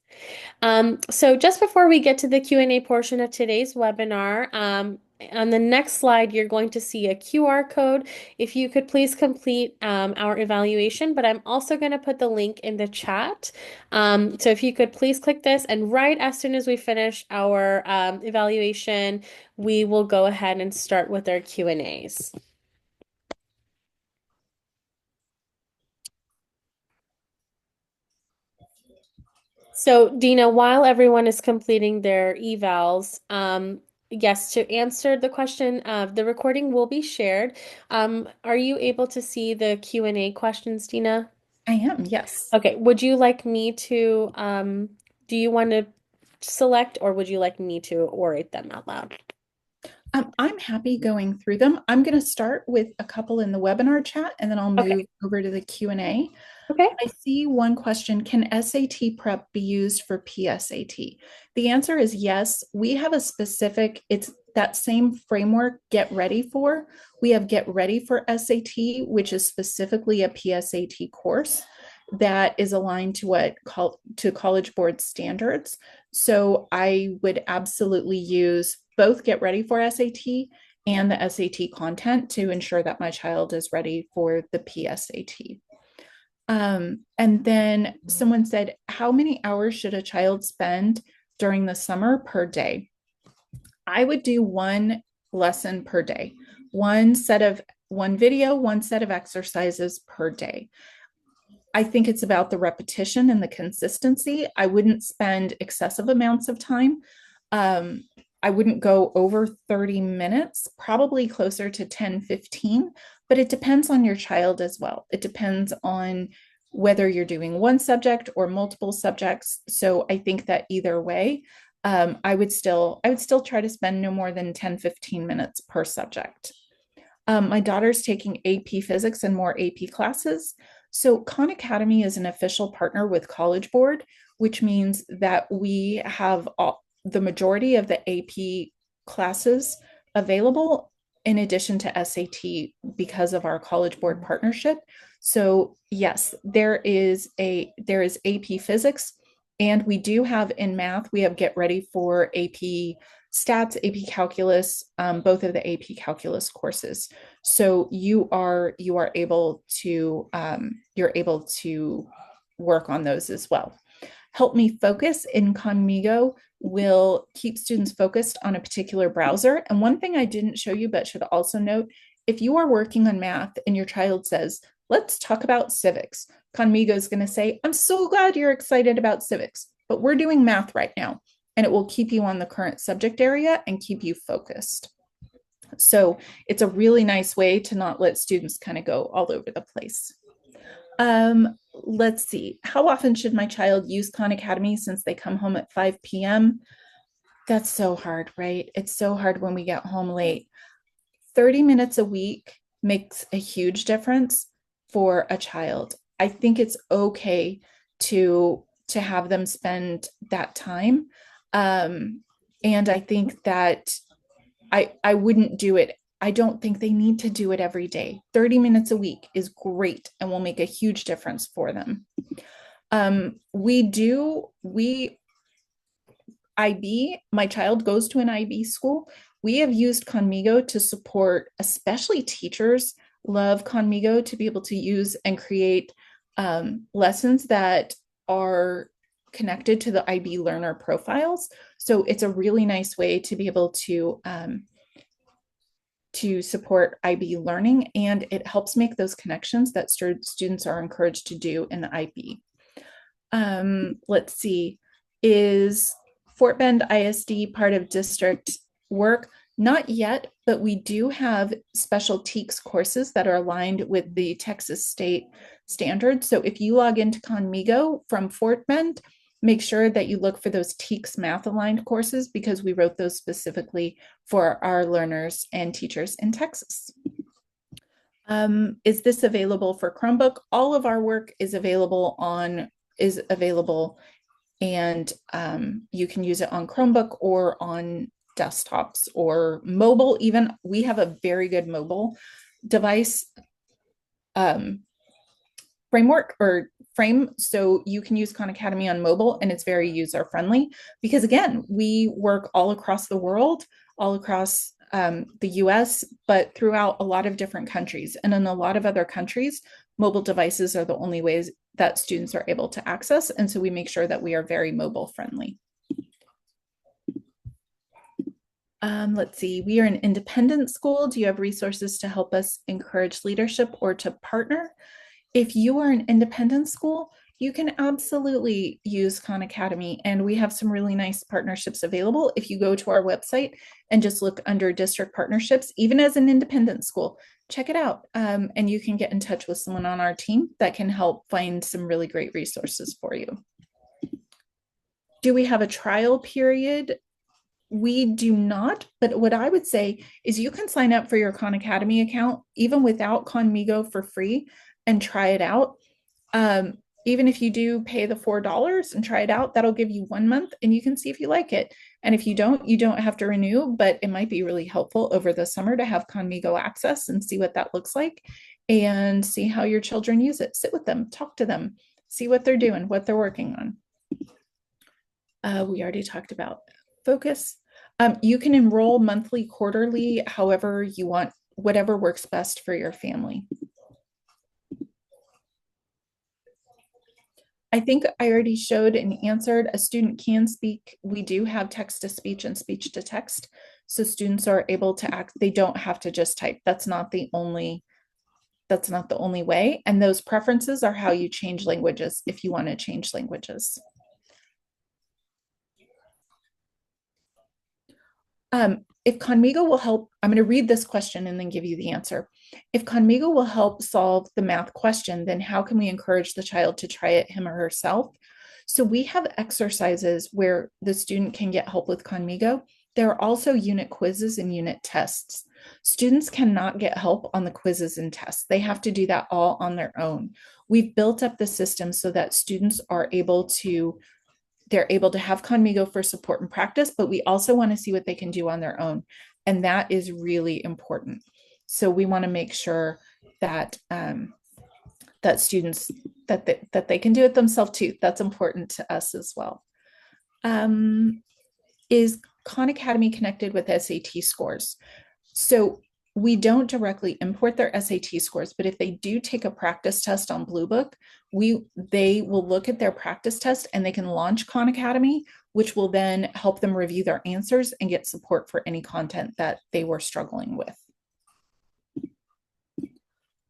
So just before we get to the Q&A portion of today's webinar, On the next slide, you're going to see a QR code. If you could please complete our evaluation, but I'm also going to put the link in the chat. So if you could please click this, and right as soon as we finish our evaluation, we will go ahead and start with our Q&As. So, Dina, while everyone is completing their evals, yes, to answer the question, the recording will be shared. Are you able to see the Q&A questions, Dina? I am, yes. Okay, would you like me to, do you want to select or would you like me to orate them out loud? I'm happy going through them. I'm going to start with a couple in the webinar chat, and then I'll Okay, move over to the Q&A. okay. I see one question, can SAT prep be used for PSAT? The answer is yes. We have a specific, it's that same framework, Get Ready For. We have Get Ready For SAT, which is specifically a PSAT course that is aligned to to College Board standards. So I would absolutely use both Get Ready For SAT and the SAT content to ensure that my child is ready for the PSAT. And then someone said, how many hours should a child spend during the summer per day? I would do one lesson per day, one video, one set of exercises per day. I think it's about the repetition and the consistency. I wouldn't spend excessive amounts of time. Um, I wouldn't go over 30 minutes, probably closer to 10, 15, but it depends on your child as well. It depends on whether you're doing one subject or multiple subjects. So I think that either way, I would still try to spend no more than 10, 15 minutes per subject. My daughter's taking AP Physics and more AP classes. So Khan Academy is an official partner with College Board, which means that we have the majority of the AP classes available in addition to SAT because of our College Board partnership. So yes, there is AP Physics, and we do have in math, we have Get Ready For AP Stats, AP Calculus, both of the AP Calculus courses. So you are able to you're able to work on those as well. Help Me Focus in Khanmigo will keep students focused on a particular browser. And one thing I didn't show you, but should also note, if you are working on math and your child says, let's talk about civics, Khanmigo is going to say, I'm so glad you're excited about civics, but we're doing math right now. And it will keep you on the current subject area and keep you focused. So it's a really nice way to not let students kind of go all over the place. Let's see. How often should my child use Khan Academy since they come home at 5 p.m.? That's so hard, right? It's so hard when we get home late. 30 minutes a week makes a huge difference for a child. I think it's okay to have them spend that time. And I think that I wouldn't do it. I don't think they need to do it every day. 30 minutes a week is great and will make a huge difference for them. We IB, my child goes to an IB school. We have used Khanmigo to support, especially teachers love Khanmigo to be able to use and create lessons that are connected to the IB learner profiles. So it's a really nice way to be able to support IB learning, and it helps make those connections that students are encouraged to do in the IB. Let's see, is Fort Bend ISD part of district work? Not yet, but we do have special TEKS courses that are aligned with the Texas state standards. So if you log into Khanmigo from Fort Bend, make sure that you look for those TEKS math aligned courses because we wrote those specifically for our learners and teachers in Texas. Is this available for Chromebook? All of our work is available and you can use it on Chromebook or on desktops or mobile. Even we have a very good mobile device framework or frame, so you can use Khan Academy on mobile, and it's very user friendly because again, we work all across the world, all across the US, but throughout a lot of different countries. And in a lot of other countries, mobile devices are the only ways that students are able to access. And so we make sure that we are very mobile friendly. Let's see, we are an independent school. Do you have resources to help us encourage leadership or to partner? If you are an independent school, you can absolutely use Khan Academy, and we have some really nice partnerships available. If you go to our website and just look under district partnerships, even as an independent school, check it out. And you can get in touch with someone on our team that can help find some really great resources for you. Do we have a trial period? We do not, but what I would say is you can sign up for your Khan Academy account even without Khanmigo for free and try it out. Um, Even if you do pay the $4 and try it out, that'll give you 1 month and you can see if you like it. And if you don't have to renew, but it might be really helpful over the summer to have Khanmigo access and see what that looks like and see how your children use it. Sit with them, talk to them, see what they're doing, what they're working on. We already talked about focus. You can enroll monthly, quarterly, however you want, whatever works best for your family. I think I already showed and answered a student can speak. We do have text to speech and speech to text. So students are able to act, they don't have to just type. That's not the only way. And those preferences are how you change languages if you want to change languages. If Khanmigo will help, I'm going to read this question and then give you the answer. If Khanmigo will help solve the math question, then how can we encourage the child to try it him or herself? So we have exercises where the student can get help with Khanmigo. There are also unit quizzes and unit tests. Students cannot get help on the quizzes and tests. They have to do that all on their own. We've built up the system so that students are able to they're able to have Khanmigo for support and practice, but we also want to see what they can do on their own. And that is really important. So we want to make sure that that students that they can do it themselves too. That's important to us as well. Is Khan Academy connected with SAT scores? So we don't directly import their SAT scores, but if they do take a practice test on Blue Book, they will look at their practice test and they can launch Khan Academy, which will then help them review their answers and get support for any content that they were struggling with.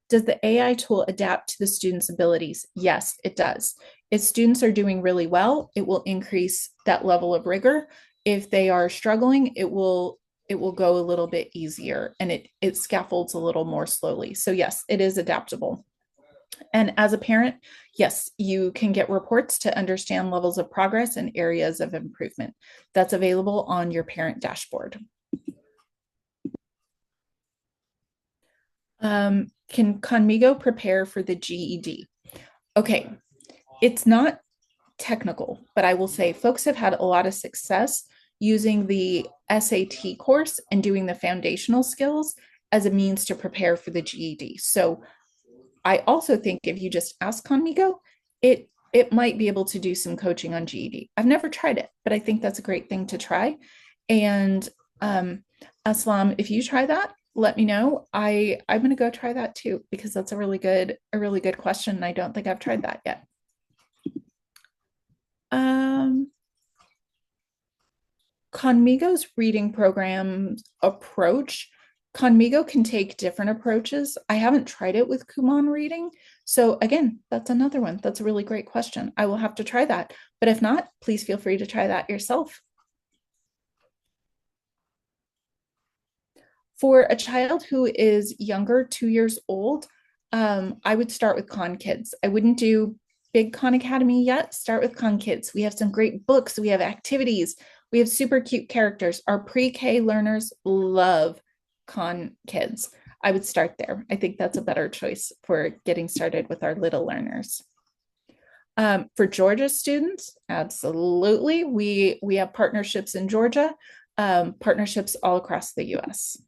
Does the AI tool adapt to the students' abilities? Yes, it does. If students are doing really well, it will increase that level of rigor. If they are struggling, it will go a little bit easier and it scaffolds a little more slowly. So yes, it is adaptable. And as a parent, yes, you can get reports to understand levels of progress and areas of improvement. That's available on your parent dashboard. Can Khanmigo prepare for the GED? Okay, it's not technical, but I will say folks have had a lot of success using the SAT course and doing the foundational skills as a means to prepare for the GED. So I also think if you just ask Khanmigo, it might be able to do some coaching on GED. I've never tried it, but I think that's a great thing to try. And Aslam, if you try that, let me know. I'm going to go try that too because that's a really good question. And I don't think I've tried that yet. Khanmigo's reading program approach, Khanmigo can take different approaches. I haven't tried it with Kumon reading. So again, that's another one. That's a really great question. I will have to try that. But if not, please feel free to try that yourself. For a child who is younger, 2 years old, I would start with Khan Kids. I wouldn't do big Khan Academy yet. Start with Khan Kids. We have some great books. We have activities. We have super cute characters. Our pre-K learners love Khan Kids. I would start there. I think that's a better choice for getting started with our little learners. For Georgia students, absolutely. We have partnerships in Georgia, partnerships all across the US.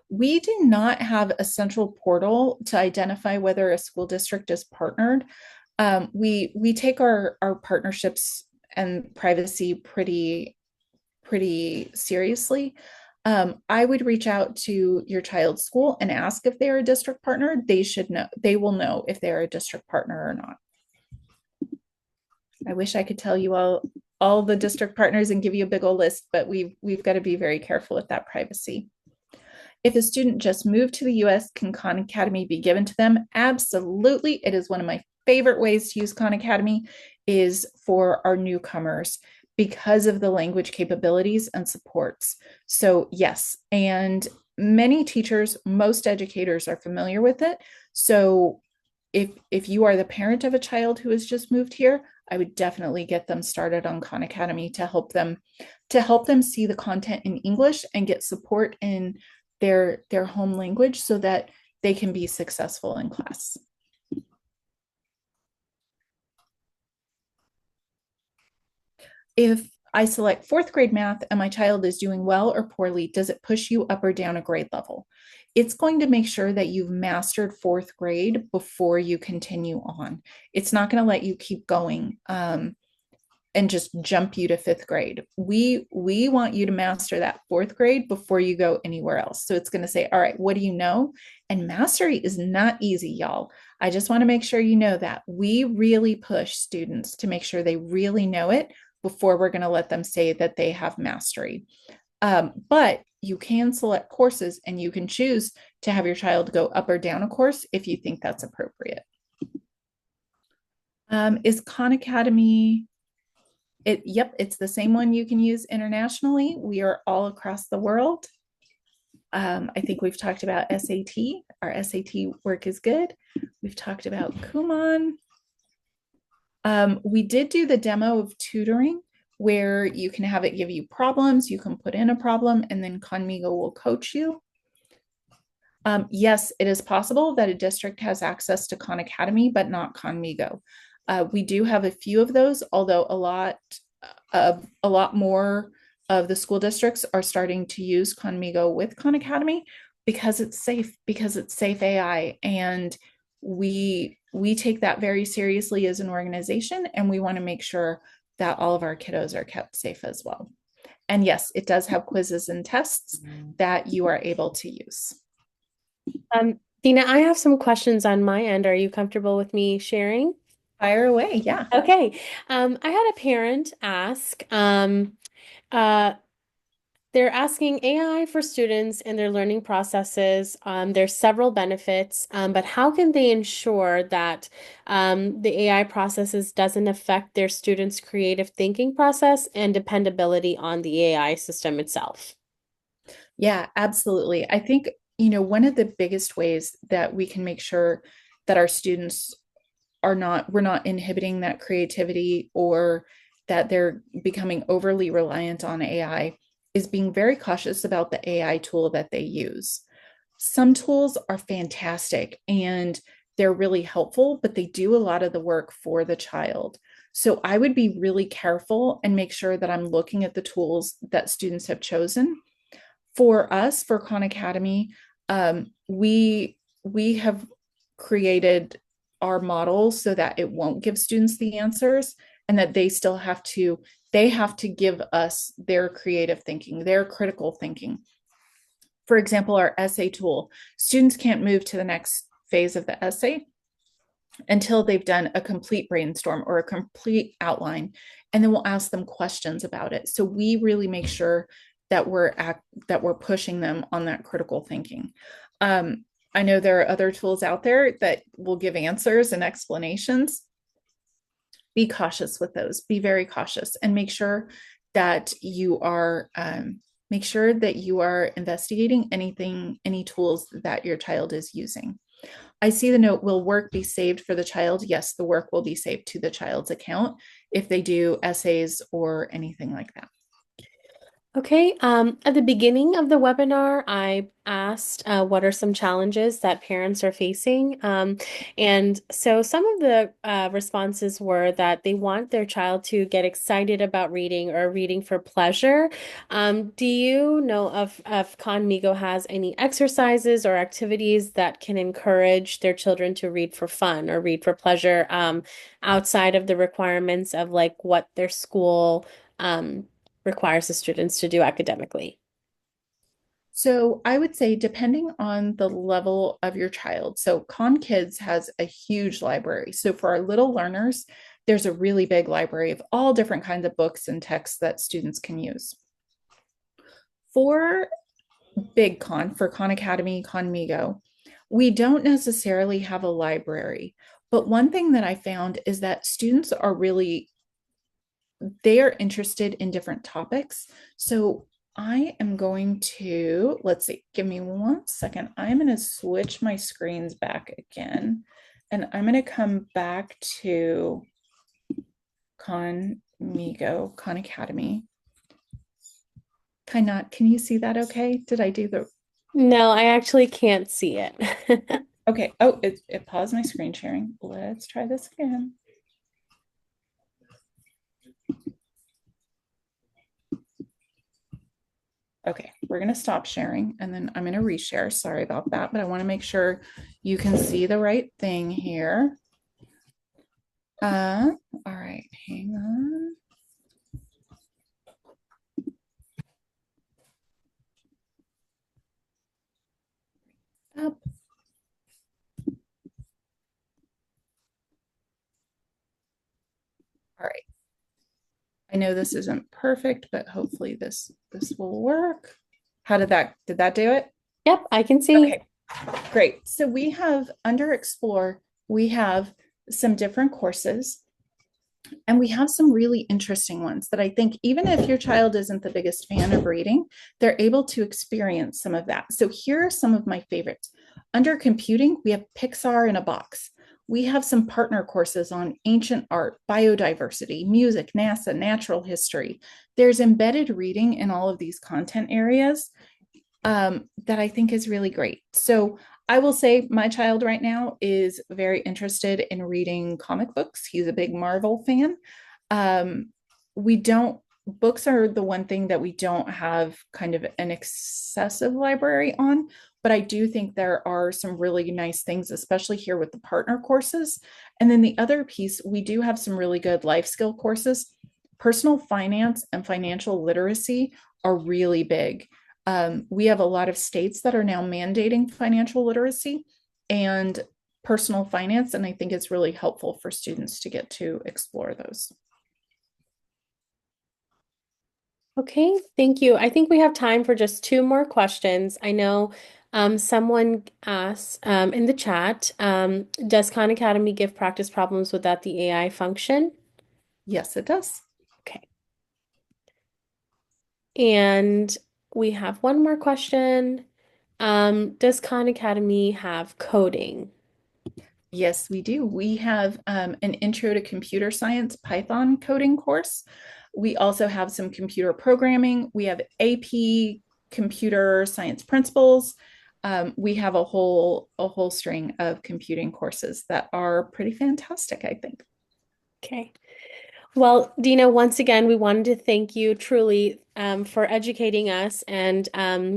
We do not have a central portal to identify whether a school district is partnered. We take our partnerships and privacy pretty pretty seriously, I would reach out to your child's school and ask if they're a district partner. They should know, they will know if they're a district partner or not. I wish I could tell you all the district partners and give you a big old list, but we've got to be very careful with that privacy. If a student just moved to the US, can Khan Academy be given to them? Absolutely. It is one of my favorite ways to use Khan Academy is for our newcomers because of the language capabilities and supports. So yes, and many teachers, most educators are familiar with it. So if you are the parent of a child who has just moved here, I would definitely get them started on Khan Academy to help them see the content in English and get support in their home language so that they can be successful in class. If I select fourth grade math and my child is doing well or poorly, does it push you up or down a grade level? It's going to make sure that you've mastered fourth grade before you continue on. It's not going to let you keep going. And just jump you to fifth grade. We want you to master that fourth grade before you go anywhere else. So it's going to say, all right, what do you know? And mastery is not easy, y'all. I just want to make sure you know that we really push students to make sure they really know it before we're going to let them say that they have mastery. But you can select courses and you can choose to have your child go up or down a course if you think that's appropriate. Is Khan Academy Yep, it's the same one you can use internationally. We are all across the world. I think we've talked about SAT. Our SAT work is good. We've talked about Kumon. We did do the demo of tutoring where you can have it give you problems. You can put in a problem and then Khanmigo will coach you. Yes, it is possible that a district has access to Khan Academy, but not Khanmigo. We do have a few of those, although a lot more of the school districts are starting to use Khanmigo with Khan Academy because it's safe AI, and we take that very seriously as an organization, and we want to make sure that all of our kiddos are kept safe as well. And yes, it does have quizzes and tests that you are able to use. Dina, I have some questions on my end. Are you comfortable with me sharing? Fire away, yeah. Okay. I had a parent ask, uh, they're asking AI for students and their learning processes. There's several benefits, but how can they ensure that the AI processes doesn't affect their students' creative thinking process and dependability on the AI system itself? Yeah, absolutely. I think, one of the biggest ways that we can make sure that our students we're not inhibiting that creativity or that they're becoming overly reliant on AI is being very cautious about the AI tool that they use. Some tools are fantastic and they're really helpful, but they do a lot of the work for the child. So I would be really careful and make sure that I'm looking at the tools that students have chosen. For us, for Khan Academy, we have created our model so that it won't give students the answers and that they have to give us their creative thinking, their critical thinking. For example, our essay tool, students can't move to the next phase of the essay until they've done a complete brainstorm or a complete outline, and then we'll ask them questions about it. So we really make sure that we're pushing them on that critical thinking. I know there are other tools out there that will give answers and explanations. Be cautious with those. Be very cautious and make sure that you are investigating any tools that your child is using. I see the note, will work be saved for the child? Yes, the work will be saved to the child's account if they do essays or anything like that. Okay, at the beginning of the webinar, I asked what are some challenges that parents are facing. And so some of the responses were that they want their child to get excited about reading or reading for pleasure. Do you know if Khanmigo has any exercises or activities that can encourage their children to read for fun or read for pleasure outside of the requirements of like what their school requires the students to do academically? So I would say, depending on the level of your child. So Khan Kids has a huge library. So for our little learners, there's a really big library of all different kinds of books and texts that students can use. For Big Con, for Khan Academy, Khanmigo, we don't necessarily have a library. But one thing that I found is that students are really, they are interested in different topics. So I am going to, let's see, give me 1 second. I'm going to switch my screens back again, and I'm going to come back to Khan Academy. Can you see that okay? Did I do the, No, I actually can't see it. okay. Oh, it paused my screen sharing. Let's try this again. Okay, we're going to stop sharing and then I'm going to reshare. Sorry about that, but I want to make sure you can see the right thing here. All right, hang on. Up. All right. I know this isn't perfect, but hopefully this will work. How did that do it? Yep, I can see. Okay, great. So we have under Explore, we have some different courses. And we have some really interesting ones that I think, even if your child isn't the biggest fan of reading, they're able to experience some of that. So here are some of my favorites. Under computing, we have Pixar in a box. We have some partner courses on ancient art, biodiversity, music, NASA, natural history. There's embedded reading in all of these content areas that I think is really great. So I will say my child right now is very interested in reading comic books. He's a big Marvel fan. Um, we don't, books are the one thing that we don't have kind of an excessive library on, but I do think there are some really nice things, especially here with the partner courses. And then the other piece, we do have some really good life skill courses. Personal finance and financial literacy are really big. We have a lot of states that are now mandating financial literacy and personal finance, and I think it's really helpful for students to get to explore those. Okay, thank you. I think we have time for just two more questions. I know someone asked in the chat, does Khan Academy give practice problems without the AI function? Yes, it does. Okay. And we have one more question. Does Khan Academy have coding? Yes, we do. We have an Intro to Computer Science Python coding course. We also have some computer programming. We have AP Computer Science Principles. We have a whole string of computing courses that are pretty fantastic, I think. Okay. Well, Dina, once again, we wanted to thank you truly for educating us and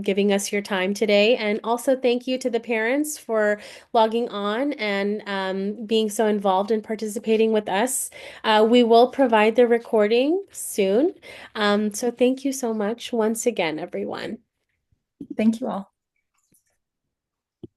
giving us your time today. And also thank you to the parents for logging on and being so involved and participating with us. We will provide the recording soon. So thank you so much once again, everyone. Thank you all.